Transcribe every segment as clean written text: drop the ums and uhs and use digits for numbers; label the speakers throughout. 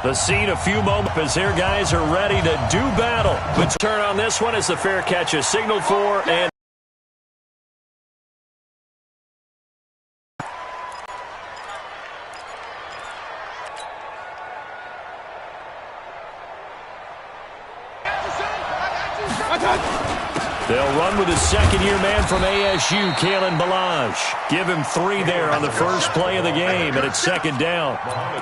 Speaker 1: The scene a few moments as their guys are ready to do battle. The turn on this one is the fair catch is signaled for, and they'll run with his second-year man from ASU, Kalen Balaj. Give him 3 there on the first play of the game, and it's second down.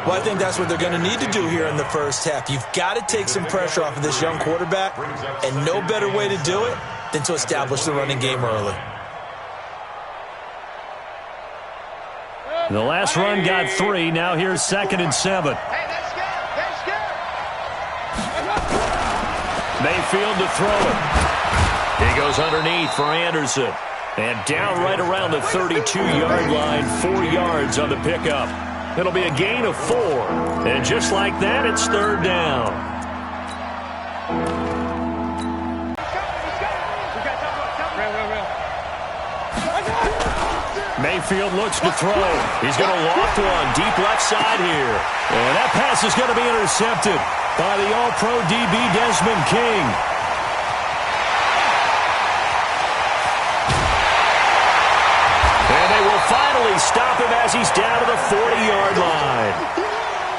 Speaker 2: Well, I think that's what they're going to need to do here in the first half. You've got to take some pressure off of this young quarterback, and no better way to do it than to establish the running game early.
Speaker 1: The last run got 3. Now here's 2nd and 7. Mayfield to throw it. He goes underneath for Anderson. And down right around the 32-yard line, 4 yards on the pickup. It'll be a gain of 4. And just like that, it's 3rd down. Mayfield looks to throw. He's going to loft one deep left side here. And that pass is going to be intercepted by the All-Pro DB Desmond King. And they will finally stop him as he's down to the 40-yard line.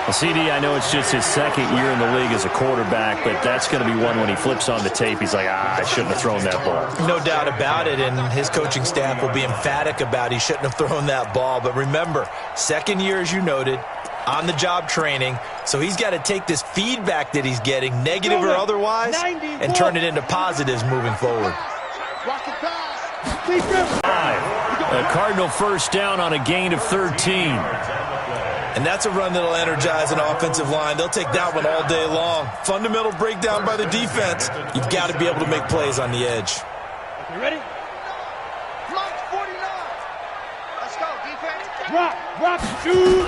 Speaker 1: Well, CD, I know it's just his 2nd year in the league as a quarterback, but that's going to be one when he flips on the tape. He's like, I shouldn't have thrown that ball.
Speaker 2: No doubt about it, and his coaching staff will be emphatic about he shouldn't have thrown that ball. But remember, 2nd year, as you noted, on-the-job training, so he's got to take this feedback that he's getting, negative or otherwise, and turn it into positives moving forward.
Speaker 1: A Cardinal first down on a gain of 13.
Speaker 2: And that's a run that'll energize an offensive line. They'll take that one all day long. Fundamental breakdown by the defense. You've got to be able to make plays on the edge.
Speaker 3: You ready? Come on, 49. Let's go, defense. Rock, shoot.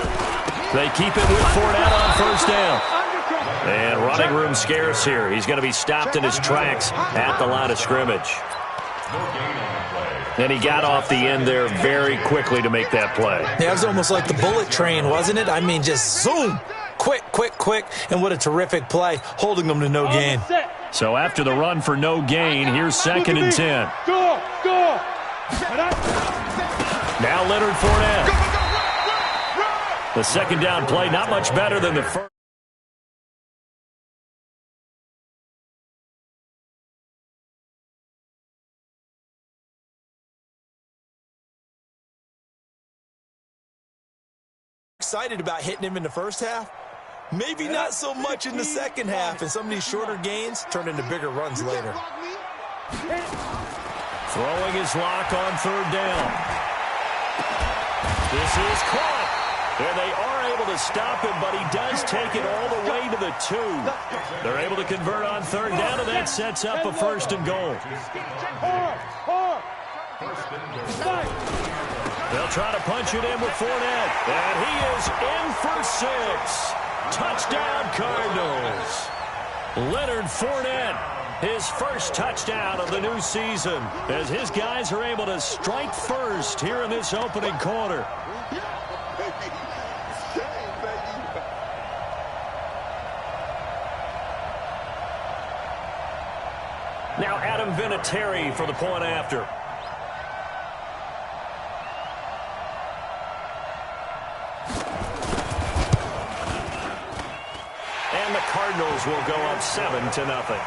Speaker 1: They keep it with Fournette on first down. And running room scarce here. He's going to be stopped in his tracks at the line of scrimmage. And he got off the end there very quickly to make that play.
Speaker 2: Yeah, it was almost like the bullet train, wasn't it? I mean, just zoom. Quick. And what a terrific play, holding them to no gain.
Speaker 1: So after the run for no gain, here's 2nd and 10.
Speaker 3: Go.
Speaker 1: Now Leonard Fournette. The second down play, not much better than the first.
Speaker 2: Excited about hitting him in the first half? Maybe not so much in the second half, and some of these shorter gains turn into bigger runs later.
Speaker 1: Throwing his lock on 3rd down. This is caught. And they are able to stop him, but he does take it all the way to the 2. They're able to convert on 3rd down, and that sets up a 1st and goal. They'll try to punch it in with Fournette. And he is in for 6. Touchdown, Cardinals. Leonard Fournette, his first touchdown of the new season, as his guys are able to strike first here in this opening quarter. Now Adam Vinatieri for the point after. And the Cardinals will go up 7-0.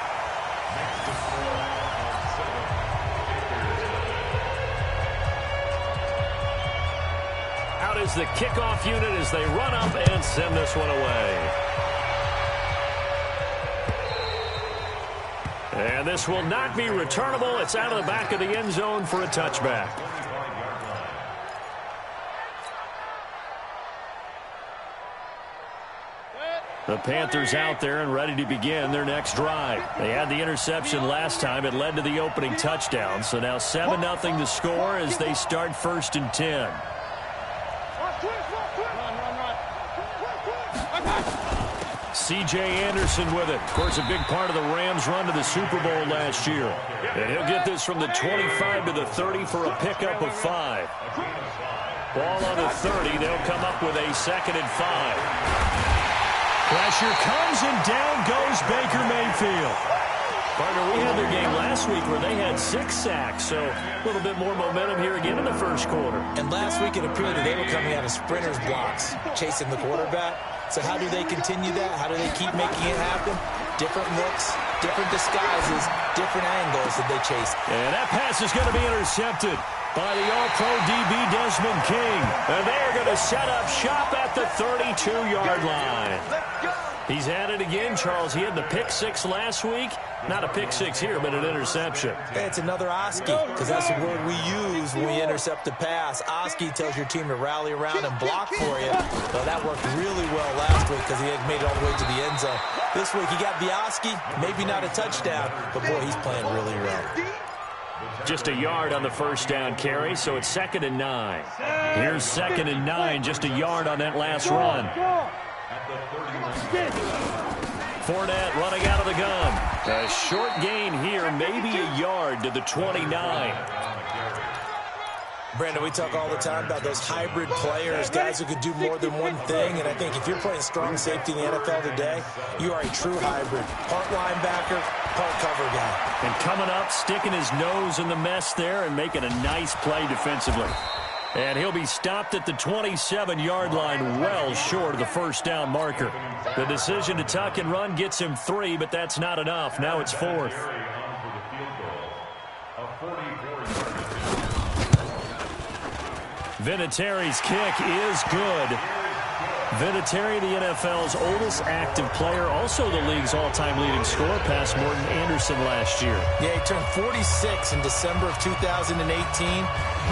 Speaker 1: Out is the kickoff unit as they run up and send this one away. And this will not be returnable. It's out of the back of the end zone for a touchback. The Panthers out there and ready to begin their next drive. They had the interception last time. It led to the opening touchdown. So now 7-0 to score as they start 1st and 10. C.J. Anderson with it. Of course, a big part of the Rams' run to the Super Bowl last year. And he'll get this from the 25 to the 30 for a pickup of 5. Ball on the 30. They'll come up with a 2nd and 5. Pressure comes, and down goes Baker Mayfield. Partner, we had their game last week where they had 6 sacks, so a little bit more momentum here again in the first quarter.
Speaker 2: And last week it appeared that they were coming out of sprinters blocks, chasing the quarterback. So how do they continue that? How do they keep making it happen? Different looks, different disguises, different angles that they chase.
Speaker 1: And that pass is going to be intercepted by the All-Pro DB Desmond King. And they're going to set up shop at the 32-yard line. He's at it again, Charles. He had the pick 6 last week. Not a pick 6 here, but an interception.
Speaker 2: Yeah, it's another Oski, because that's the word we use when we intercept a pass. Oski tells your team to rally around and block for you. Well, that worked really well last week because he had made it all the way to the end zone. This week he got the Oski, maybe not a touchdown, but boy, he's playing really well.
Speaker 1: Just a yard on the first down carry, so it's 2nd and 9. Here's 2nd and 9, just a yard on that last run. Fournette running out of the gun. A short gain here, maybe a yard to the 29.
Speaker 2: Brandon, we talk all the time about those hybrid players, guys who can do more than one thing, and I think if you're playing strong safety in the NFL today, you are a true hybrid. Part linebacker, part cover guy.
Speaker 1: And coming up, sticking his nose in the mess there and making a nice play defensively. And he'll be stopped at the 27-yard line, well short of the first down marker. The decision to tuck and run gets him 3, but that's not enough. Now it's 4th. Vinatieri's kick is good. Vinatieri, the NFL's oldest active player, also the league's all-time leading scorer, past Morton Anderson last year.
Speaker 2: Yeah, he turned 46 in December of 2018.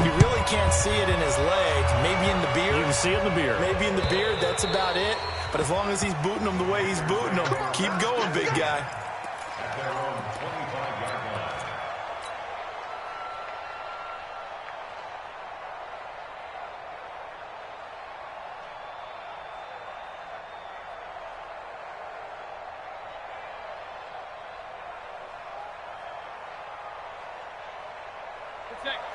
Speaker 2: You really can't see it in his legs. Maybe in the beard.
Speaker 1: You can see it in the beard.
Speaker 2: Maybe in the beard, that's about it. But as long as he's booting them the way he's booting them, keep going, big guy.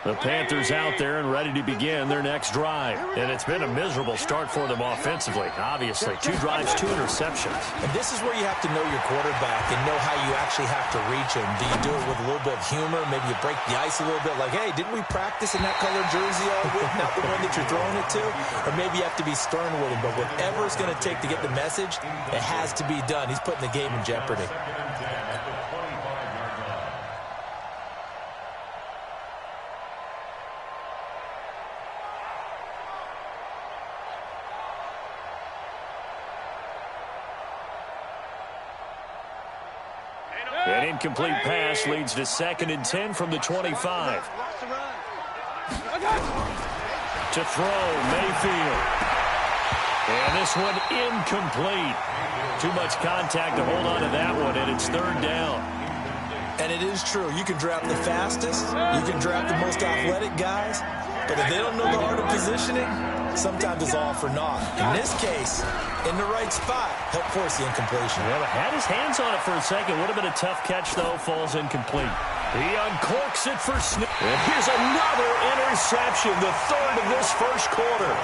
Speaker 1: The Panthers out there and ready to begin their next drive. And it's been a miserable start for them offensively. Obviously, 2 drives, 2 interceptions.
Speaker 2: And this is where you have to know your quarterback and know how you actually have to reach him. Do you do it with a little bit of humor? Maybe you break the ice a little bit like, hey, didn't we practice in that colored jersey all week? Not the one that you're throwing it to? Or maybe you have to be stern with him. But whatever it's going to take to get the message, it has to be done. He's putting the game in jeopardy.
Speaker 1: An incomplete pass leads to 2nd and 10 from the 25. To throw, Mayfield. And this one incomplete. Too much contact to hold on to that one, and it's 3rd down.
Speaker 2: And it is true. You can draft the fastest. You can draft the most athletic guys. But if they don't know the art of positioning, sometimes it's all for naught. In this case, in the right spot, help force the incompletion.
Speaker 1: Well, had his hands on it for a second. Would have been a tough catch, though. Falls incomplete. He uncorks it for Smith. And here's another interception, the 3rd of this first quarter.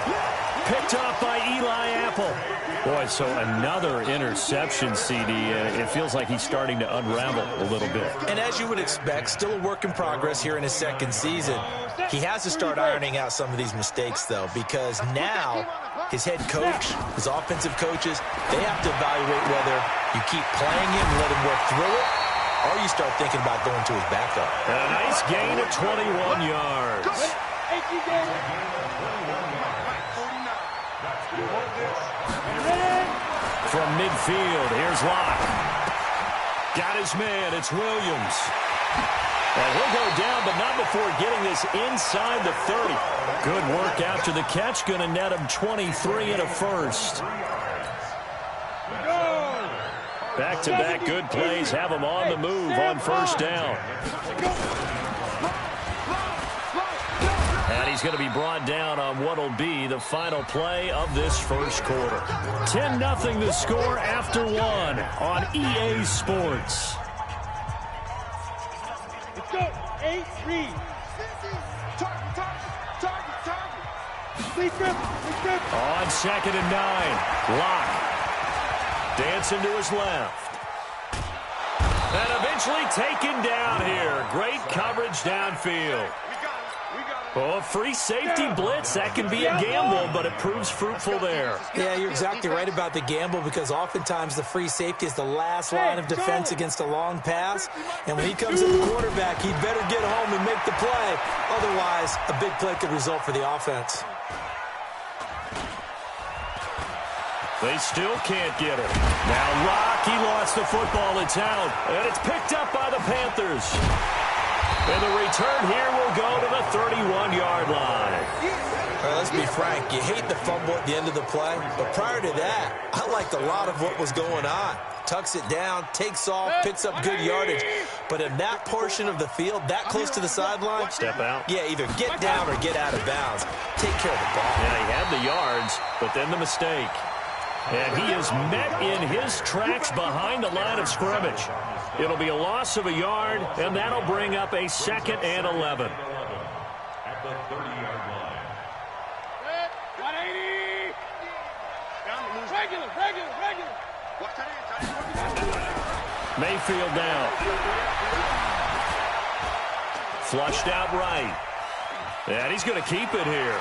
Speaker 1: Picked off by Eli Apple. Boy, so another interception, CD. It feels like he's starting to unravel a little bit.
Speaker 2: And as you would expect, still a work in progress here in his 2nd season. He has to start ironing out some of these mistakes, though, because now his head coach, his offensive coaches, they have to evaluate whether you keep playing him and let him work through it, or you start thinking about going to his backup.
Speaker 1: A nice gain of 21 yards. From midfield, here's Locke. Got his man, it's Williams. And he'll go down, but not before getting this inside the 30. Good work after the catch, going to net him 23 and a first. Back-to-back good plays have him on the move on first down. And he's going to be brought down on what will be the final play of this first quarter. 10-0 the score after 1 on EA Sports.
Speaker 3: Let's go. 8, read. Target.
Speaker 1: On 2nd and 9, Locke. Dancing to his left. And eventually taken down here. Great coverage downfield. Oh, free safety blitz. That can be a gamble, but it proves fruitful there.
Speaker 2: Yeah, you're exactly right about the gamble because oftentimes the free safety is the last line of defense against a long pass. And when he comes at the quarterback, he better get home and make the play. Otherwise, a big play could result for the offense.
Speaker 1: They still can't get it. Now Locke, he lost the football. It's out. And it's picked up by the Panthers. And the return here will go to the 31-yard line.
Speaker 2: All right, let's be frank. You hate the fumble at the end of the play. But prior to that, I liked a lot of what was going on. Tucks it down, takes off, picks up good yardage. But in that portion of the field, that close to the sideline,
Speaker 1: step out.
Speaker 2: Yeah, either get down or get out of bounds. Take care of the ball.
Speaker 1: Yeah, he had the yards, but then the mistake. And he is met in his tracks behind the line of scrimmage. It'll be a loss of a yard, and that'll bring up a 2nd and 11.
Speaker 3: At the 30-yard line. 180. Regular.
Speaker 1: Mayfield down. Flushed out right. And he's going to keep it here.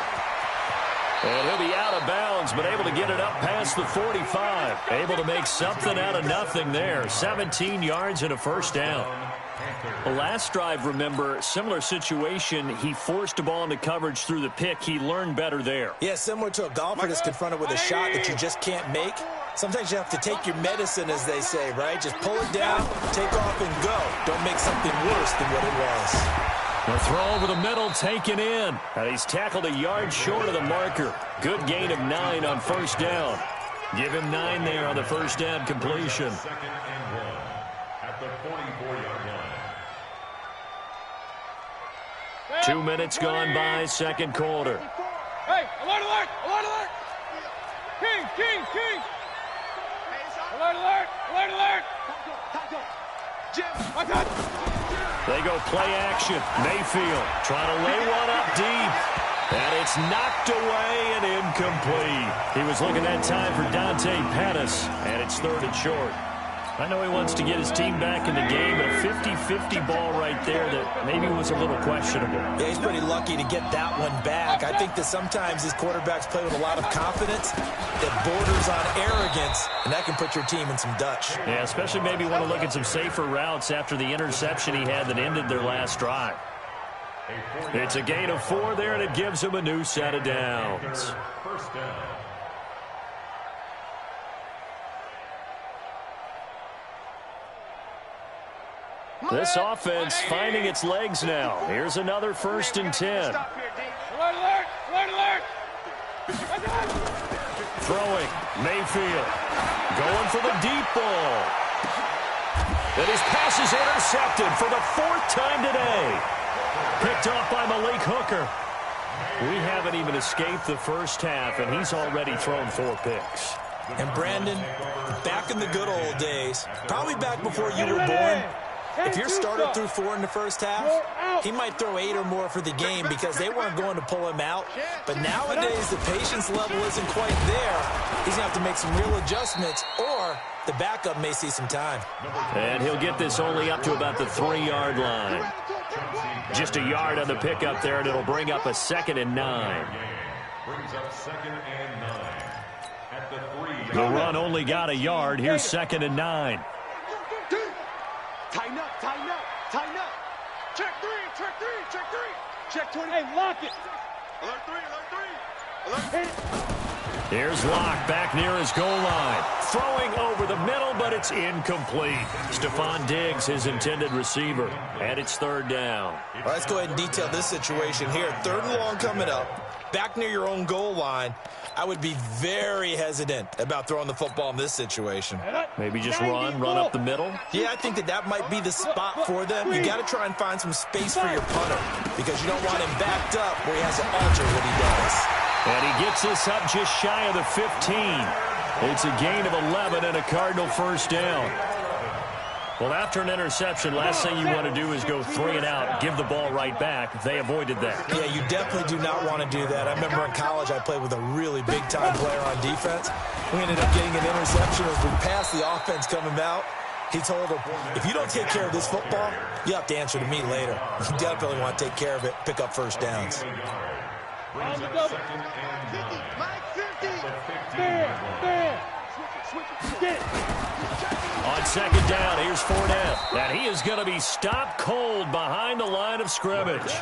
Speaker 1: And he'll be out of bounds, but able to get it up past the 45. Able to make something out of nothing there. 17 yards and a first down. The last drive, remember, similar situation. He forced a ball into coverage through the pick. He learned better there.
Speaker 2: Yeah, similar to a golfer that's confronted with a shot that you just can't make. Sometimes you have to take your medicine, as they say, right? Just pull it down, take off, and go. Don't make something worse than what it was.
Speaker 1: The throw over the middle taken in. And he's tackled a yard short of the marker. Good gain of 9 on first down. Give him 9 there on the first down completion.
Speaker 3: 2nd and 1 at the 44-yard line.
Speaker 1: 2 minutes gone by, second quarter.
Speaker 4: Hey, alert! King! Alert!
Speaker 1: They go play action. Mayfield trying to lay one up deep. And it's knocked away and incomplete. He was looking that time for Dante Pettis, and it's 3rd and short. I know he wants to get his team back in the game, but a 50-50 ball right there that maybe was a little questionable.
Speaker 2: Yeah, he's pretty lucky to get that one back. I think that sometimes these quarterbacks play with a lot of confidence that borders on arrogance, and that can put your team in some Dutch.
Speaker 1: Yeah, especially maybe want to look at some safer routes after the interception he had that ended their last drive. It's a gain of 4 there, and it gives him a new set of downs.
Speaker 3: First down.
Speaker 1: This offense finding its legs now. Here's another 1st and 10.
Speaker 4: Alert!
Speaker 1: Throwing, Mayfield. Going for the deep ball. And his pass is intercepted for the 4th time today. Picked off by Malik Hooker. We haven't even escaped the first half, and he's already thrown 4 picks.
Speaker 2: And Brandon, back in the good old days, probably back before you were born, if your starter threw 4 in the first half, he might throw 8 or more for the game because they weren't going to pull him out. But nowadays, the patience level isn't quite there. He's going to have to make some real adjustments, or the backup may see some time.
Speaker 1: And he'll get this only up to about the 3-yard line. Just a yard on the pickup there, and it'll bring up a 2nd and 9.
Speaker 3: Brings up 2nd and 9 at the 3.
Speaker 1: The run only got a yard. Here's 2nd and 9.
Speaker 4: Tighten up. Check 3. Check 20. Hey, lock it.
Speaker 3: Alert 3.
Speaker 1: Here's Locke back near his goal line. Throwing over the middle, but it's incomplete. Stephon Diggs, his intended receiver. And it's 3rd down.
Speaker 2: All right, let's go ahead and detail this situation here. 3rd and long coming up. Back near your own goal line. I would be very hesitant about throwing the football in this situation.
Speaker 1: Maybe just run up the middle.
Speaker 2: Yeah, I think that might be the spot for them. You got to try and find some space for your punter because you don't want him backed up where he has to alter what he does.
Speaker 1: And he gets this up just shy of the 15. It's a gain of 11 and a Cardinal first down. Well, after an interception, last thing you want to do is go 3 and out, give the ball right back. They avoided that.
Speaker 2: Yeah, you definitely do not want to do that. I remember in college I played with a really big-time player on defense, We ended up getting an interception as we passed the offense coming out. He told him, if you don't take care of this football, you have to answer to me later. You definitely want to take care of it, pick up first downs.
Speaker 4: On the double.
Speaker 3: 50, Mike 50.
Speaker 4: Fair. Switch it. Get it.
Speaker 1: On second down, here's Fournette. And he is going to be stopped cold behind the line of scrimmage.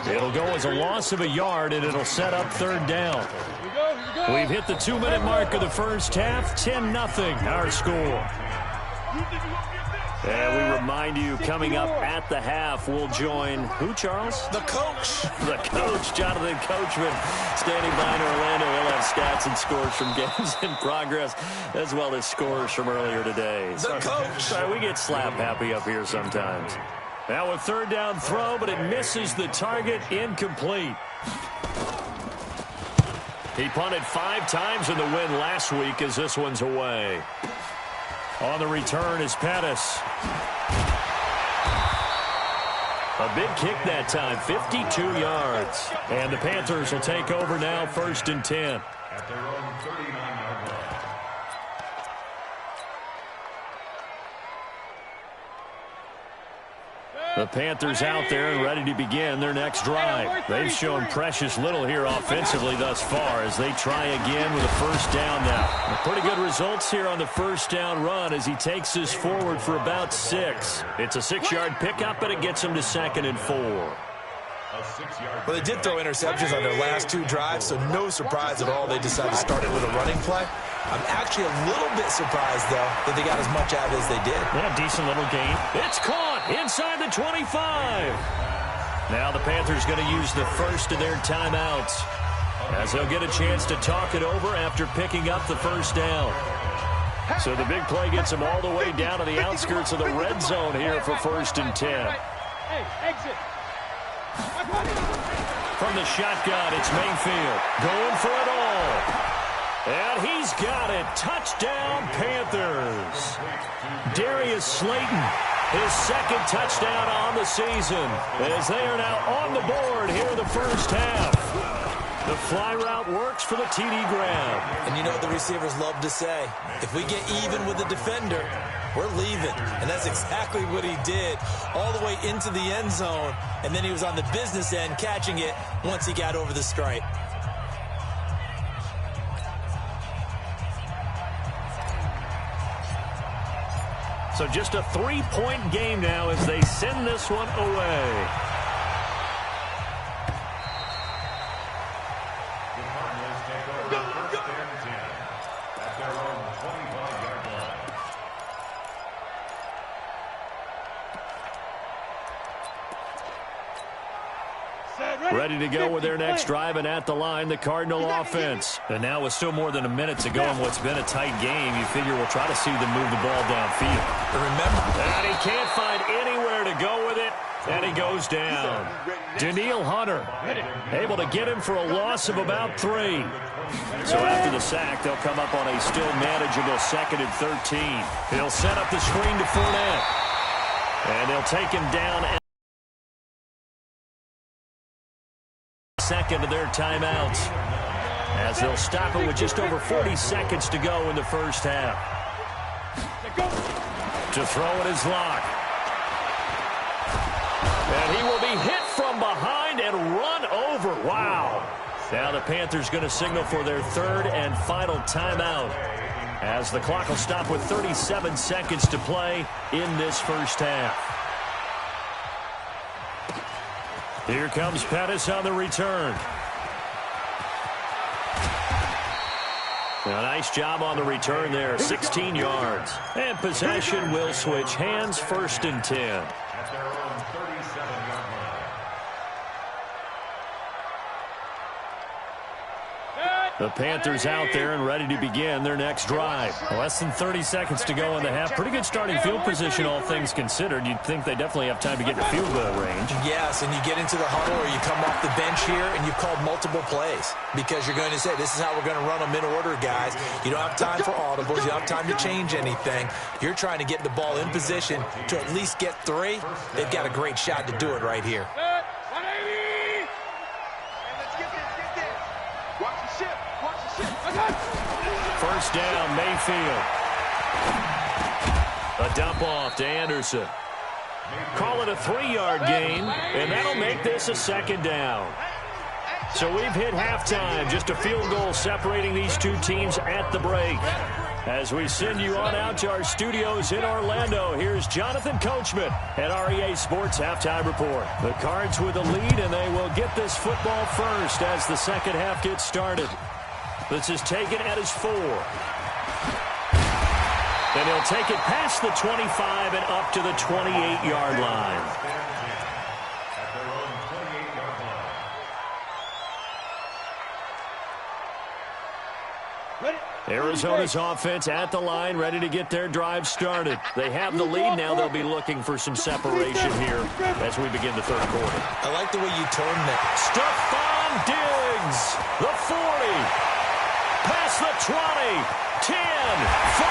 Speaker 1: It'll go as a loss of a yard, and it'll set up third down.
Speaker 4: Here we go.
Speaker 1: We've hit the 2-minute mark of the first half. 10-0 our score. And we remind you, coming up at the half, we'll join who, Charles?
Speaker 2: The coach.
Speaker 1: The coach, Jonathan Coachman, standing by in Orlando. He'll have stats and scores from games in progress, as well as scores from earlier today.
Speaker 2: The coach.
Speaker 1: Sorry, we get slap happy up here sometimes. Now a third down throw, but it misses the target, incomplete. He punted 5 times in the win last week as this one's away. On the return is Pettis. A big kick that time, 52 yards. And the Panthers will take over now, 1st and 10.
Speaker 5: At their own 39-yard line.
Speaker 1: The Panthers out there and ready to begin their next drive. They've shown precious little here offensively thus far as they try again with a first down now. Pretty good results here on the first down run as he takes this forward for about 6. It's a 6-yard pickup, and it gets him to 2nd and 4.
Speaker 2: Well, they did throw interceptions on their last 2 drives, so no surprise at all they decided to start it with a running play. I'm actually a little bit surprised, though, that they got as much out as they did.
Speaker 1: Yeah, decent little gain. It's caught inside the 25. Now the Panthers going to use the first of their timeouts as they'll get a chance to talk it over after picking up the first down. So the big play gets them all the way down to the outskirts of the red zone here for 1st and 10.
Speaker 4: Hey, exit.
Speaker 1: From the shotgun, it's Mayfield going for it all. And he's got it. Touchdown, Panthers. Darius Slayton, his 2nd touchdown on the season, as they are now on the board here in the first half. The fly route works for the TD grab.
Speaker 2: And you know what the receivers love to say? If we get even with the defender, we're leaving. And that's exactly what he did, all the way into the end zone. And then he was on the business end catching it once he got over the stripe.
Speaker 1: So just a 3-point game now as they send this one away.
Speaker 5: The Cardinals take over 1st and 10 at their own 25-yard line.
Speaker 1: Ready to go with their next drive, and at the line, the Cardinal offense. And now with still more than a minute to go in what's been a tight game, you figure we'll try to see them move the ball downfield.
Speaker 2: But remember,
Speaker 1: And he can't find anywhere to go with it, and he goes down. Daniil Hunter able to get him for a loss of about 3. So after the sack, they'll come up on a still manageable 2nd and 13. He'll set up the screen to Fournette, and they'll take him down at second of their timeouts, as they'll stop it with just over 40 seconds to go in the first half. To throw it is Locke. And he will be hit from behind and run over. Wow. Now the Panthers going to signal for their 3rd and final timeout, as the clock will stop with 37 seconds to play in this first half. Here comes Pettis on the return. A nice job on the return there, 16 yards. And possession will switch hands, 1st and 10.
Speaker 5: At their own 37-yard line.
Speaker 1: The Panthers out there and ready to begin their next drive. Less than 30 seconds to go in the half. Pretty good starting field position, all things considered. You'd think they definitely have time to get to field goal range.
Speaker 2: yes, and you get into the huddle or you come off the bench here and you've called multiple plays because you're going to say, this is how we're going to run them in order, guys. You don't have time for audibles. You don't have time to change anything. You're trying to get the ball in position to at least get 3. They've got a great shot to do it right here.
Speaker 4: 180!
Speaker 3: Let's get this. Watch the ship. Watch the ship.
Speaker 1: First first down, Mayfield. A dump off to Anderson. Call it a 3-yard gain, and that'll make this a second down. So we've hit halftime, just a field goal separating these two teams at the break. As we send you on out to our studios in Orlando, here's Jonathan Coachman at REA Sports Halftime Report. The Cards with the lead, and they will get this football first as the second half gets started. This is taken at his 4. And he'll take it past the 25 and up to the 28-yard line. Arizona's offense at the line, ready to get their drive started. They have the lead. Now they'll be looking for some separation here as we begin the third quarter.
Speaker 2: I like the way you turned that.
Speaker 1: Stephon Diggs, the 40, past the 20, 10, 5,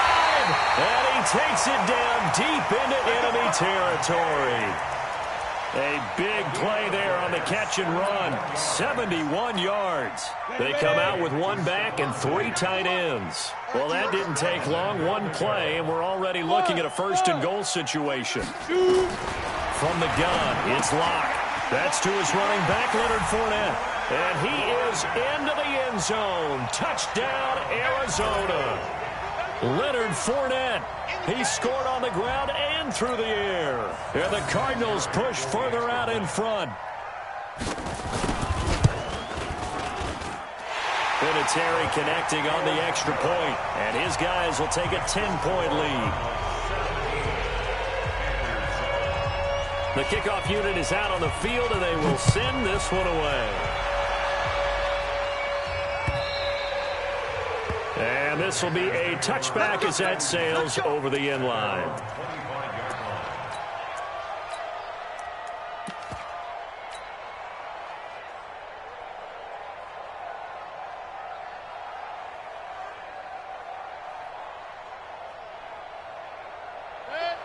Speaker 1: and he takes it down deep into enemy territory. A big play there on the catch and run. 71 yards. They come out with 1 back and 3 tight ends. Well, that didn't take long. 1 play, and we're already looking at a first-and-goal situation. From the gun, it's Locke. That's to his running back, Leonard Fournette. And he is into the end zone. Touchdown, Arizona. Leonard Fournette. He scored on the ground and through the air. And the Cardinals push further out in front. Vinatieri connecting on the extra point, and his guys will take a 10-point lead. The kickoff unit is out on the field, and they will send this one away. And this will be a touchback as that sails over the end line.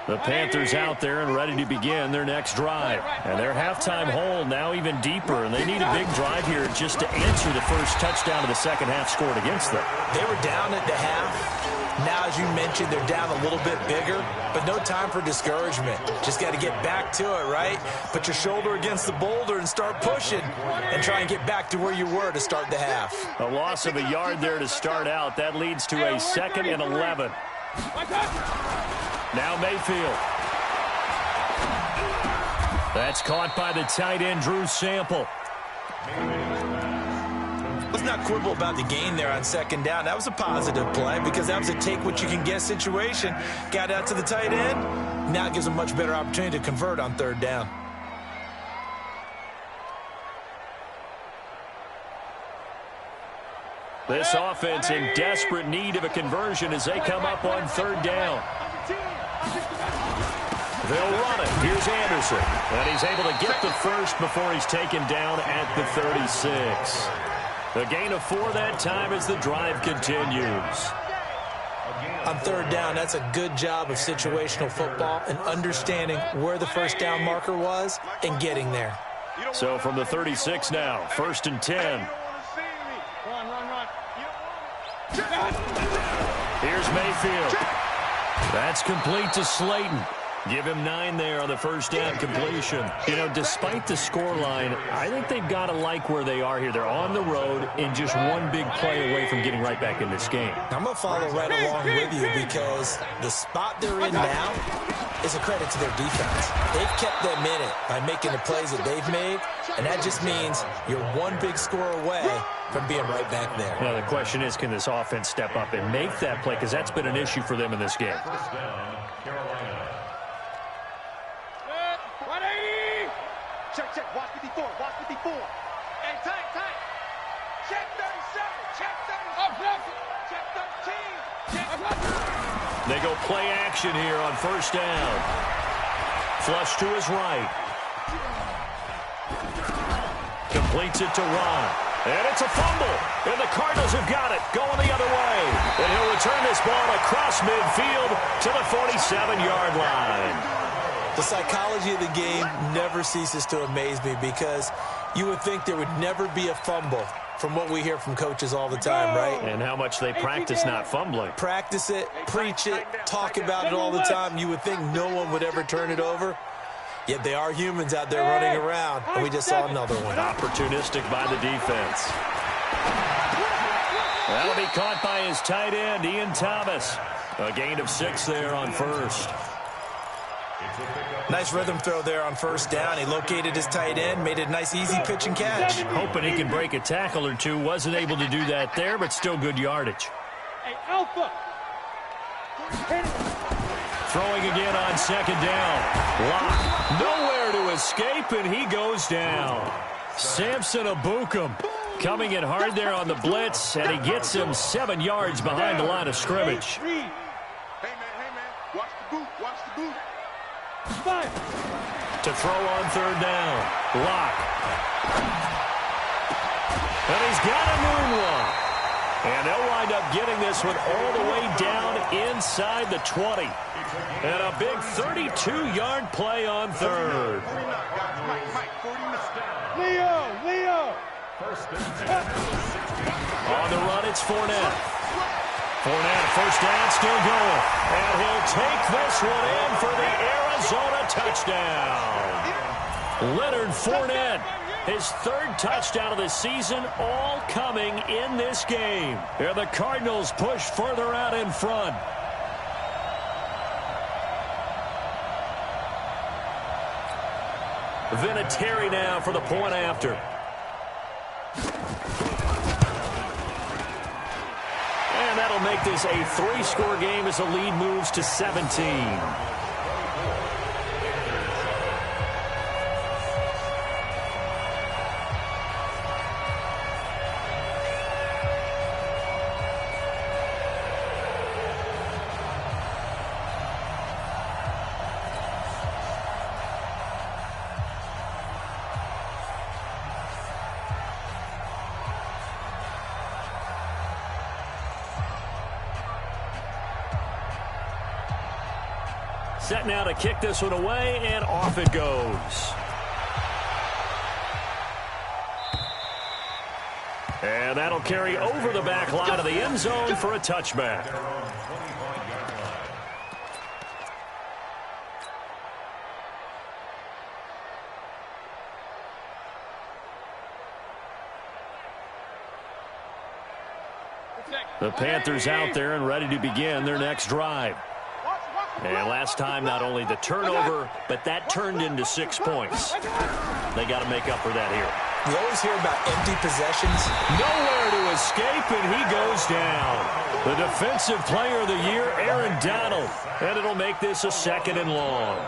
Speaker 1: The Panthers out there and ready to begin their next drive. And their halftime hole now even deeper, and they need a big drive here just to answer the first touchdown of the second half scored against them.
Speaker 2: They were down at the half. Now, as you mentioned, they're down a little bit bigger, but no time for discouragement. Just got to get back to it, right? Put your shoulder against the boulder and start pushing and try and get back to where you were to start the half.
Speaker 1: A loss of a yard there to start out. That leads to a 2nd and 11. Now Mayfield. That's caught by the tight end, Drew Sample.
Speaker 2: Let's not quibble about the gain there on 2nd down. That was a positive play because that was a take-what-you-can-get situation. Got out to the tight end. Now it gives a much better opportunity to convert on 3rd down.
Speaker 1: This offense in desperate need of a conversion as they come up on 3rd down. They'll run it. Here's Anderson. And he's able to get the first before he's taken down at the 36. A gain of 4 that time as the drive continues.
Speaker 2: On 3rd down, that's a good job of situational football and understanding where the first down marker was and getting there.
Speaker 1: So from the 36 now, 1st and 10. Here's Mayfield. That's complete to Slayton. Give him 9 there on the first down completion. You know, despite the scoreline, I think they've got to like where they are here. They're on the road and just 1 big play away from getting right back in this game.
Speaker 2: I'm going to follow right along with you because the spot they're in now is a credit to their defense. They've kept them in it by making the plays that they've made, and that just means you're 1 big score away from being right back there.
Speaker 1: Now, the question is, can this offense step up and make that play? Because that's been an issue for them in this game.
Speaker 5: First down, Carolina.
Speaker 4: Check, watch 54, watch 54. Hey, tight. Check 37, check 37. Check 13, check 13.
Speaker 1: They go play action here on 1st down. Flush to his right. Completes it to Ron. And it's a fumble. And the Cardinals have got it. Going the other way. And he'll return this ball across midfield to the 47-yard line.
Speaker 2: The psychology of the game never ceases to amaze me because you would think there would never be a fumble from what we hear from coaches all the time, right?
Speaker 1: And how much they practice not fumbling.
Speaker 2: Practice it, preach it, talk about it all the time. You would think no one would ever turn it over. Yet they are humans out there running around, and we just saw another one.
Speaker 1: Opportunistic by the defense. That'll be caught by his tight end, Ian Thomas. A gain of 6 there on first.
Speaker 2: Nice rhythm throw there on first down. He located his tight end, made it a nice, easy pitch and catch.
Speaker 1: Hoping he could break a tackle or two. Wasn't able to do that there, but still good yardage.
Speaker 4: Hey, Alpha.
Speaker 1: Throwing again on second down. Lock. Nowhere to escape, and he goes down. Samson Abukum coming in hard there on the blitz, and he gets him 7 yards behind the line of scrimmage.
Speaker 3: Hey, man. Watch the boot. Watch the boot.
Speaker 1: To throw on third down. Lock. And he's got a moonwalk. And they'll wind up getting this one all the way down inside the 20. And a big 32-yard play on third.
Speaker 4: Leo.
Speaker 1: On the run, it's Fournette. Fournette, first down, still going. And he'll take this one in for the Arizona touchdown. Leonard Fournette, his 3rd touchdown of the season, all coming in this game. And the Cardinals push further out in front. Vinatieri now for the point after. And that'll make this a 3-score game as the lead moves to 17. Set now to kick this one away, and off it goes. And that'll carry over the back line of the end zone for a touchback. The Panthers out there and ready to begin their next drive. And last time, not only the turnover, but that turned into 6 points. They got to make up for that here.
Speaker 2: We always hear about empty possessions.
Speaker 1: Nowhere to escape, and he goes down. The defensive player of the year, Aaron Donald. And it'll make this a 2nd and long.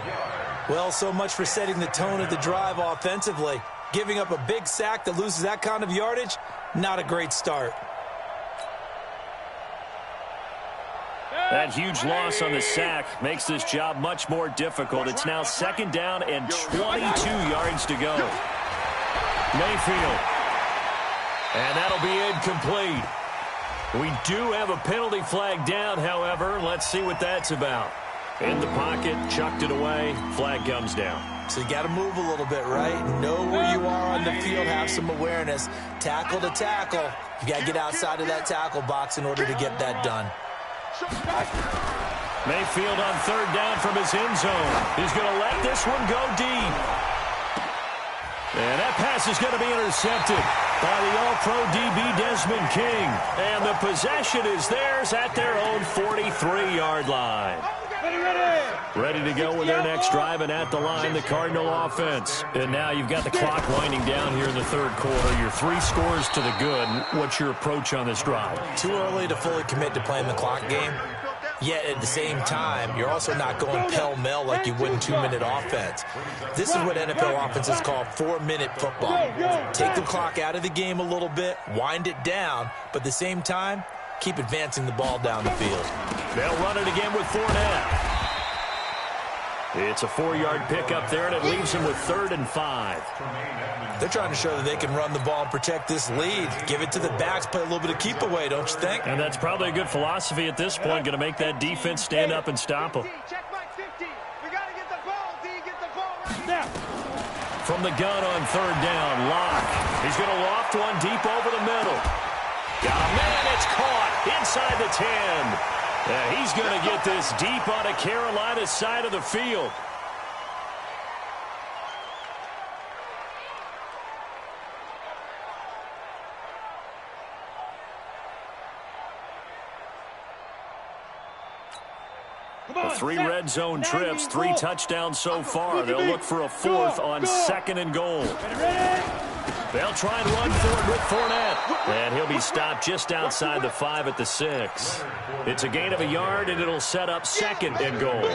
Speaker 2: Well, so much for setting the tone of the drive offensively. Giving up a big sack that loses that kind of yardage, not a great start.
Speaker 1: That huge loss on the sack makes this job much more difficult. It's now 2nd down and 22 yards to go. Mayfield. And that'll be incomplete. We do have a penalty flag down, however. Let's see what that's about. In the pocket, chucked it away, flag comes down.
Speaker 2: So you got to move a little bit, right? Know where you are on the field, have some awareness. Tackle to tackle. You got to get outside of that tackle box in order to get that done.
Speaker 1: Mayfield on 3rd down from his end zone. He's going to let this one go deep. And that pass is going to be intercepted by the All-Pro DB Desmond King. And the possession is theirs at their own 43-yard line. Ready to go with their next drive, and at the line, the Cardinal offense. And now you've got the clock winding down here in the 3rd quarter. Your 3 scores to the good. What's your approach on this drive?
Speaker 2: Too early to fully commit to playing the clock game. Yet at the same time, you're also not going pell-mell like you would in 2-minute offense. This is what NFL offenses call 4-minute football. Take the clock out of the game a little bit, wind it down, but at the same time, keep advancing the ball down the field.
Speaker 1: They'll run it again with Fournette. It's a 4-yard pickup there, and it leaves them with 3rd and 5.
Speaker 2: They're trying to show that they can run the ball and protect this lead. Give it to the backs, play a little bit of keep away, don't you think?
Speaker 1: And that's probably a good philosophy at this point, going to make that defense stand up and stop them.
Speaker 3: Check back 50. We got to get the ball, D. Get the ball right now.
Speaker 1: From from the gun on third down. Locke. He's going to loft one deep over the middle. Got a man. It's caught inside the 10. He's going to get this deep on a Carolina side of the field. The 3 red zone trips, 3 touchdowns so far. They'll look for a 4th on 2nd and goal. They'll try and run for it with Fournette. And he'll be stopped just outside the 5 at the 6. It's a gain of a yard, and it'll set up 2nd and goal.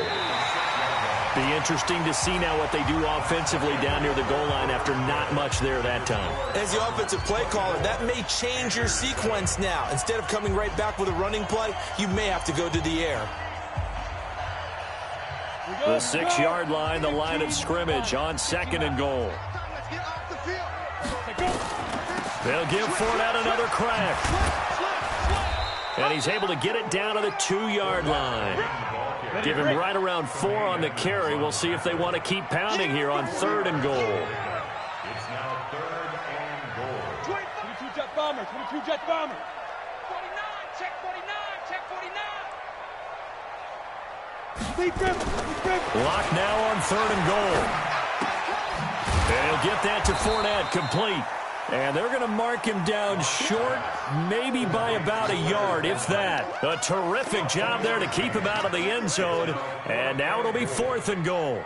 Speaker 1: Be interesting to see now what they do offensively down near the goal line after not much there that time.
Speaker 2: As the offensive play caller, that may change your sequence now. Instead of coming right back with a running play, you may have to go to the air.
Speaker 1: The 6-yard line, the line of scrimmage on 2nd and goal. They'll give Fournette another crack. And he's able to get it down to the 2-yard line. Give him right around 4 on the carry. We'll see if they want to keep pounding here on 3rd and goal.
Speaker 5: It's now 3rd and goal.
Speaker 4: 22 jet bomber, 22 jet bomber. 49, check 49, check 49.
Speaker 1: Lock now on 3rd and goal. And he'll get that to Fournette, complete. And they're going to mark him down short, maybe by about a yard, if that. A terrific job there to keep him out of the end zone. And now it'll be 4th and goal.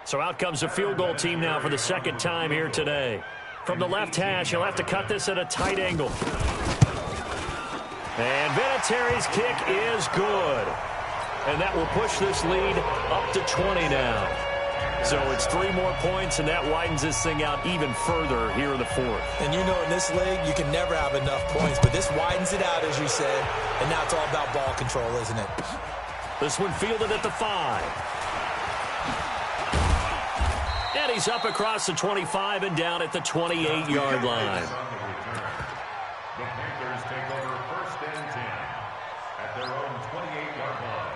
Speaker 1: So out comes a field goal team now for the 2nd time here today. From the left hash, he'll have to cut this at a tight angle. And Vinatieri's kick is good. And that will push this lead up to 20 now. So it's 3 more points, and that widens this thing out even further here in the 4th.
Speaker 2: And you know in this league, you can never have enough points, but this widens it out, as you said. And now it's all about ball control, isn't it?
Speaker 1: This one fielded at the 5. And he's up across the 25 and down at the 28-yard line.
Speaker 5: The Panthers take over 1st and 10 at their own 28-yard line.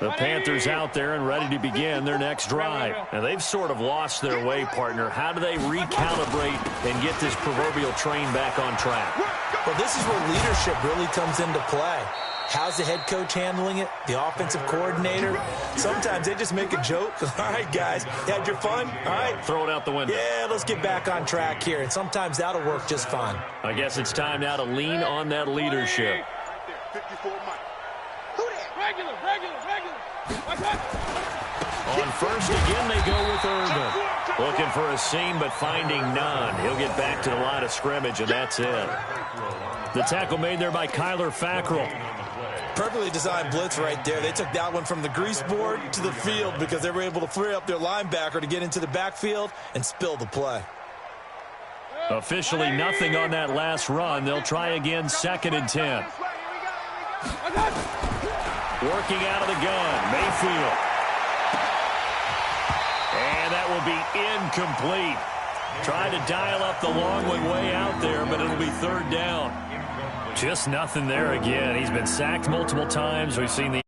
Speaker 1: The Panthers out there and ready to begin their next drive. And they've sort of lost their way, partner. How do they recalibrate and get this proverbial train back on track?
Speaker 2: Well, this is where leadership really comes into play. How's the head coach handling it? The offensive coordinator? Sometimes they just make a joke. All right, guys, you had your fun? All right.
Speaker 1: Throw it out the window.
Speaker 2: Yeah, let's get back on track here. And sometimes that'll work just fine.
Speaker 1: I guess it's time now to lean on that leadership.
Speaker 4: Regular.
Speaker 1: On 1st again, they go with Urban. Looking for a seam, but finding none. He'll get back to the line of scrimmage, and that's it. The tackle made there by Kyler Fackrell.
Speaker 2: Perfectly designed blitz right there. They took that one from the grease board to the field because they were able to free up their linebacker to get into the backfield and spill the play.
Speaker 1: Officially nothing on that last run. They'll try again, 2nd and 10. Working out of the gun, Mayfield. And that will be incomplete. Tried to dial up the long one way out there, but it'll be 3rd down. Just nothing there again. He's been sacked multiple times. We've seen the